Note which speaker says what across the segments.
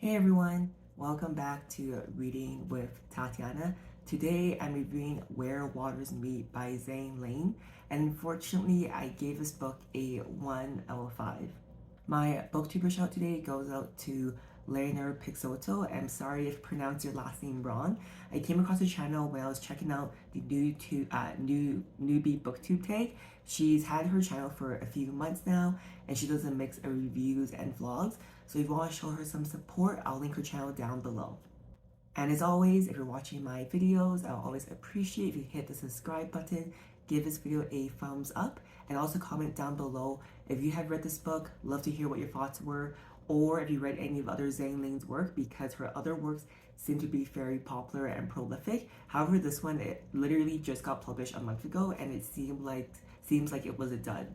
Speaker 1: Hey everyone, welcome back to Reading with Tatiana. Today I'm reviewing Where Waters Meet by Zhang Ling, and unfortunately I gave this book a 1 out of 5. My Booktuber shout today goes out to Leonard Pixoto. I'm sorry if I pronounced your last name wrong. I came across her channel when I was checking out the newbie Booktube tag. She's had her channel for a few months now, and she does a mix of reviews and vlogs. So if you want to show her some support, I'll link her channel down below. And as always, if you're watching my videos, I'll always appreciate if you hit the subscribe button, give this video a thumbs up, and also comment down below if you have read this book. Love to hear what your thoughts were, or if you read any of other Zhang Ling's work, because her other works seem to be very popular and prolific. However, this one, it literally just got published a month ago, and it seems like it was a dud.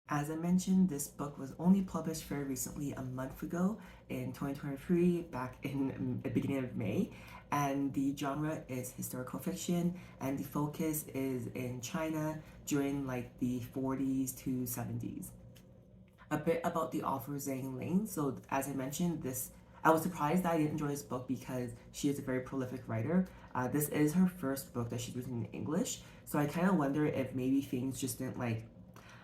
Speaker 1: As I mentioned, this book was only published very recently, a month ago in 2023, back in the beginning of May. And the genre is historical fiction, and the focus is in China during like the 40s to 70s. A bit about the author Zhang Ling. So, as I mentioned, I was surprised that I didn't enjoy this book because she is a very prolific writer. This is her first book that she's written in English, so I kind of wonder if maybe things just didn't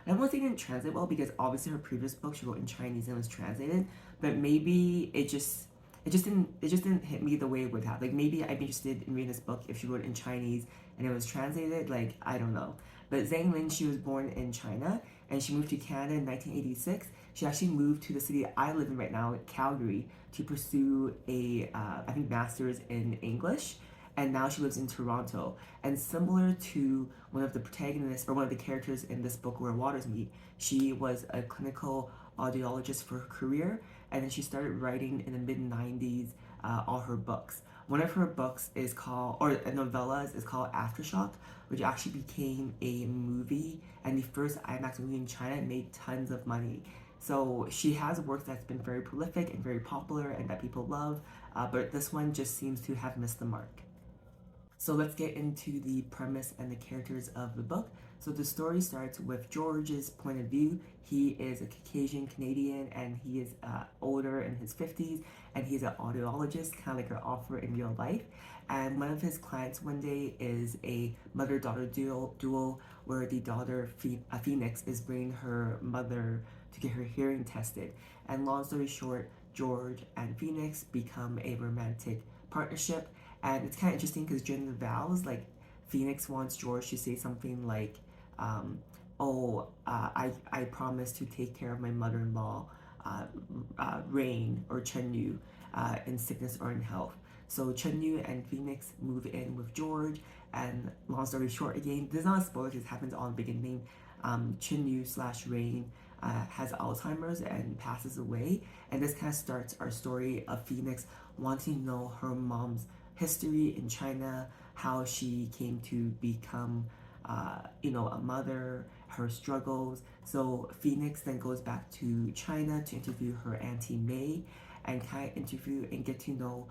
Speaker 1: I don't want to say it didn't translate well because obviously her previous book she wrote in Chinese and was translated, but maybe it just didn't hit me the way it would have. Like maybe I'd be interested in reading this book if she wrote it in Chinese and it was translated. Like I don't know. But Zhang Lin, she was born in China and she moved to Canada in 1986. She actually moved to the city I live in right now, Calgary, to pursue a I think master's in English, and now she lives in Toronto. And similar to one of the protagonists or one of the characters in this book, Where Waters Meet, she was a clinical audiologist for her career, and then she started writing in the mid 90s all her books. One of her books is called, or novellas is called Aftershock, which actually became a movie, and the first IMAX movie in China. It made tons of money. So she has work that's been very prolific and very popular and that people love, but this one just seems to have missed the mark. So let's get into the premise and the characters of the book. So the story starts with George's point of view. He is a Caucasian Canadian and he is older in his 50s, and he's an audiologist, kind of like her author in real life. And one of his clients one day is a mother-daughter duo where the daughter, Phoenix, is bringing her mother to get her hearing tested. And long story short, George and Phoenix become a romantic partnership, and it's kind of interesting because during the vows, like Phoenix wants George to say something like, I promise to take care of my mother-in-law, Rain or Chen Yu, in sickness or in health. So Chen Yu and Phoenix move in with George, and long story short, again, this is not a spoiler because it happens on the beginning. Chen Yu slash Rain has Alzheimer's and passes away, and this kind of starts our story of Phoenix wanting to know her mom's history in China, how she came to become, a mother, her struggles. So Phoenix then goes back to China to interview her auntie May, and kind of interview and get to know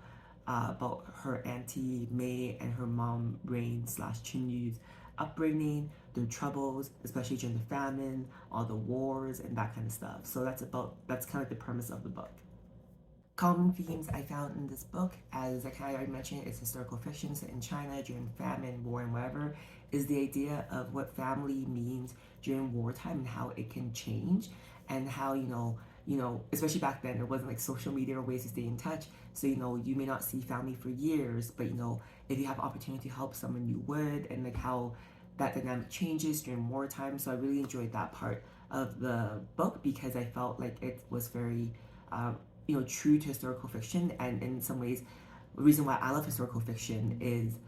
Speaker 1: about her auntie May and her mom Rain slash Yu's upbringing, their troubles, especially during the famine, all the wars, and that kind of stuff. So that's kind of the premise of the book. Common themes I found in this book, as I kind of already mentioned, it's historical fiction set in China during famine, war, and whatever, is the idea of what family means during wartime and how it can change, and how, especially back then, there wasn't like social media or ways to stay in touch. So, you may not see family for years, but, if you have opportunity to help someone, you would, and like how that dynamic changes during wartime. So I really enjoyed that part of the book because I felt like it was very, true to historical fiction. And in some ways, the reason why I love historical fiction is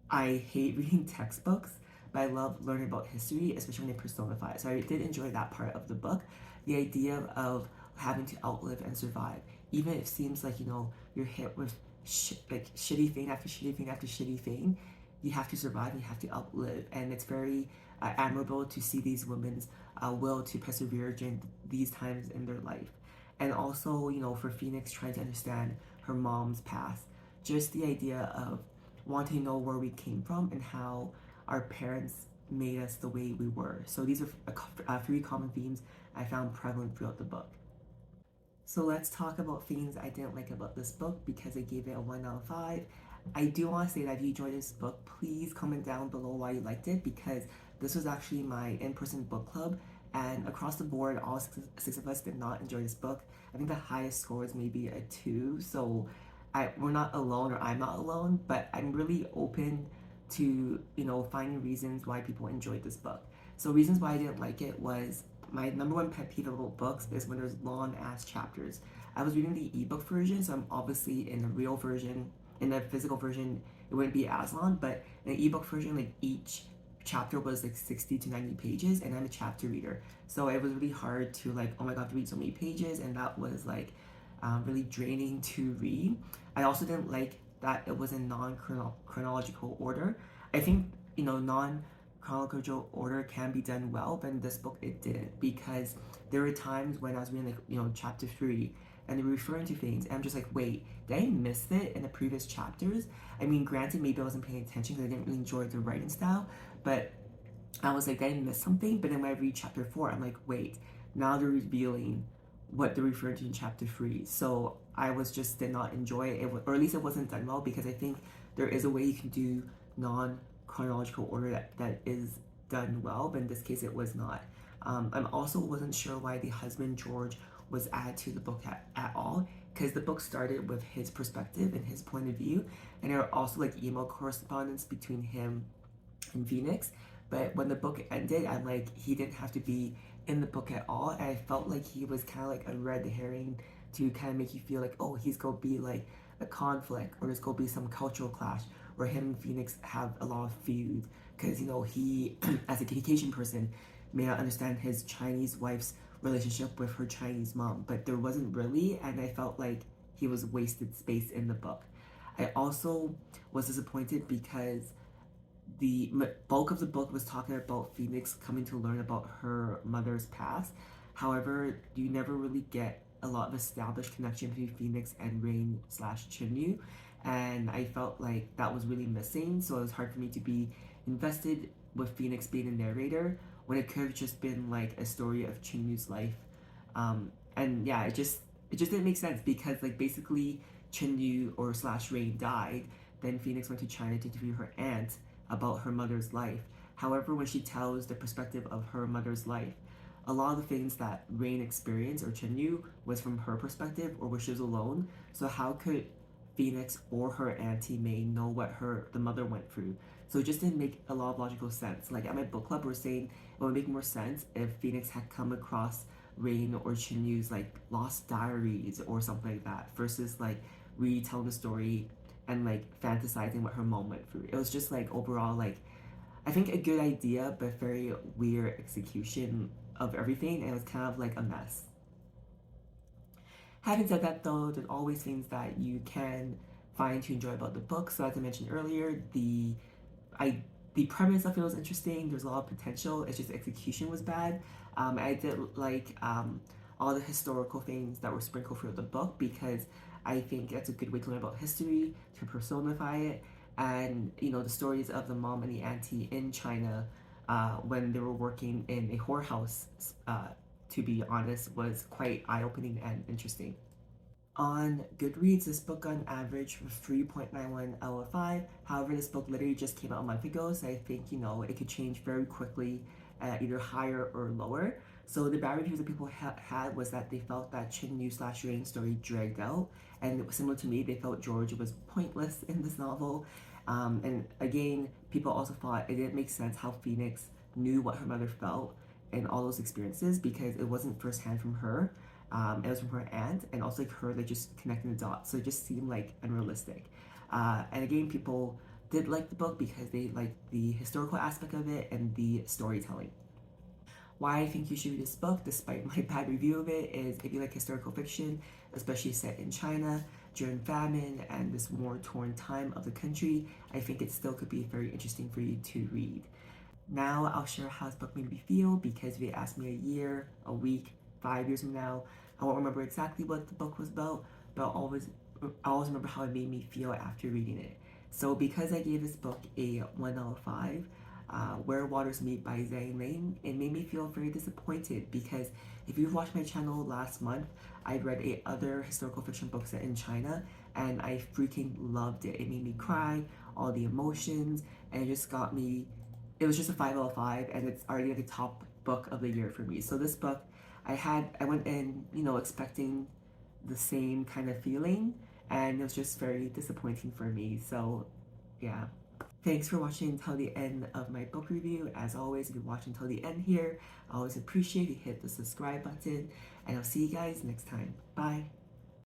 Speaker 1: I hate reading textbooks, but I love learning about history, especially when they personify it. So I did enjoy that part of the book. The idea of having to outlive and survive, even if it seems like you're hit with shitty thing after shitty thing after shitty thing, you have to survive. You have to outlive, and it's very admirable to see these women's will to persevere during these times in their life. And also, for Phoenix trying to understand her mom's past, just the idea of wanting to know where we came from and how our parents made us the way we were. So these are three common themes I found prevalent throughout the book. So let's talk about things I didn't like about this book because I gave it a 1 out of 5. I do want to say that if you enjoyed this book, please comment down below why you liked it, because this was actually my in-person book club, and across the board, all six of us did not enjoy this book. I think the highest score is maybe a 2, so we're not alone, or I'm not alone, but I'm really open to, finding reasons why people enjoyed this book. So reasons why I didn't like it was, my number one pet peeve about books is when there's long ass chapters. I was reading the ebook version, so I'm obviously in the real version. In the physical version, it wouldn't be as long, but in the ebook version, like each chapter was like 60 to 90 pages, and I'm a chapter reader, so it was really hard to like, oh my god, to read so many pages, and that was like really draining to read. I also didn't like that it was in non-chronological order. I think non-chronological order can be done well, but in this book it didn't, because there were times when I was reading like chapter 3 and they're referring to things, and I'm just like, wait, did I miss it in the previous chapters? I mean, granted, maybe I wasn't paying attention because I didn't really enjoy the writing style, but I was like, did I miss something? But then when I read chapter 4, I'm like, wait, now they're revealing what they're referring to in chapter 3. So I was just did not enjoy it, or at least it wasn't done well, because I think there is a way you can do non chronological order that is done well, but in this case it was not. I also wasn't sure why the husband George was added to the book at all, because the book started with his perspective and his point of view, and there are also like email correspondence between him and Phoenix. But when the book ended, I'm like, he didn't have to be in the book at all, and I felt like he was kind of like a red herring to kind of make you feel like, oh, he's gonna be like a conflict, or there's gonna be some cultural clash where him and Phoenix have a lot of feud, because he as a Caucasian person may not understand his Chinese wife's relationship with her Chinese mom, but there wasn't really, and I felt like he was wasted space in the book. I also was disappointed because the bulk of the book was talking about Phoenix coming to learn about her mother's past. However, you never really get a lot of established connection between Phoenix and Rain slash Chinyu, and I felt like that was really missing. So it was hard for me to be invested with Phoenix being a narrator when it could have just been like a story of Chinyu's life. And yeah, it just didn't make sense, because like basically Chinyu or slash Rain died. Then Phoenix went to China to interview her aunt about her mother's life. However, when she tells the perspective of her mother's life, a lot of the things that Rain experienced, or Chenyu, was from her perspective, or where she was alone. So how could Phoenix or her auntie May know what the mother went through? So it just didn't make a lot of logical sense. Like at my book club, we're saying it would make more sense if Phoenix had come across Rain or Chenyu's like lost diaries or something like that, versus like retelling the story and like fantasizing what her mom went through. It was just like overall like, I think a good idea but very weird execution of everything, and it was kind of like a mess. Having said that though, there's always things that you can find to enjoy about the book. So as I mentioned earlier, I the premise of it was interesting. There's a lot of potential. It's just the execution was bad. I did like all the historical things that were sprinkled throughout the book, because I think that's a good way to learn about history, to personify it, and the stories of the mom and the auntie in China when they were working in a whorehouse. To be honest, was quite eye-opening and interesting. On Goodreads, this book on average was 3.91 out of 5. However, this book literally just came out a month ago, so I think, it could change very quickly, either higher or lower. So the bad reviews that people had was that they felt that Chinyu slash Rain's story dragged out, and similar to me, they felt George was pointless in this novel. And again, people also thought it didn't make sense how Phoenix knew what her mother felt and all those experiences, because it wasn't firsthand from her. It was from her aunt, and also like her like just connecting the dots. So it just seemed like unrealistic. And again, people did like the book because they liked the historical aspect of it and the storytelling. Why I think you should read this book, despite my bad review of it, is if you like historical fiction, especially set in China during famine and this war-torn time of the country, I think it still could be very interesting for you to read. Now I'll share how this book made me feel, because if you ask me a year, a week, 5 years from now, I won't remember exactly what the book was about, but I'll always remember how it made me feel after reading it. So because I gave this book a 1 out of 5, Where Waters Meet by Zhang Ling, it made me feel very disappointed because if you've watched my channel last month, I read other historical fiction books set in China and I freaking loved it. It made me cry, all the emotions, and it just got me. It was just a 5 out of 5, and it's already like a top book of the year for me. So this book, I went in, expecting the same kind of feeling, and it was just very disappointing for me. So, yeah. Thanks for watching until the end of my book review. As always, if you watch until the end here, I always appreciate you hit the subscribe button, and I'll see you guys next time. Bye.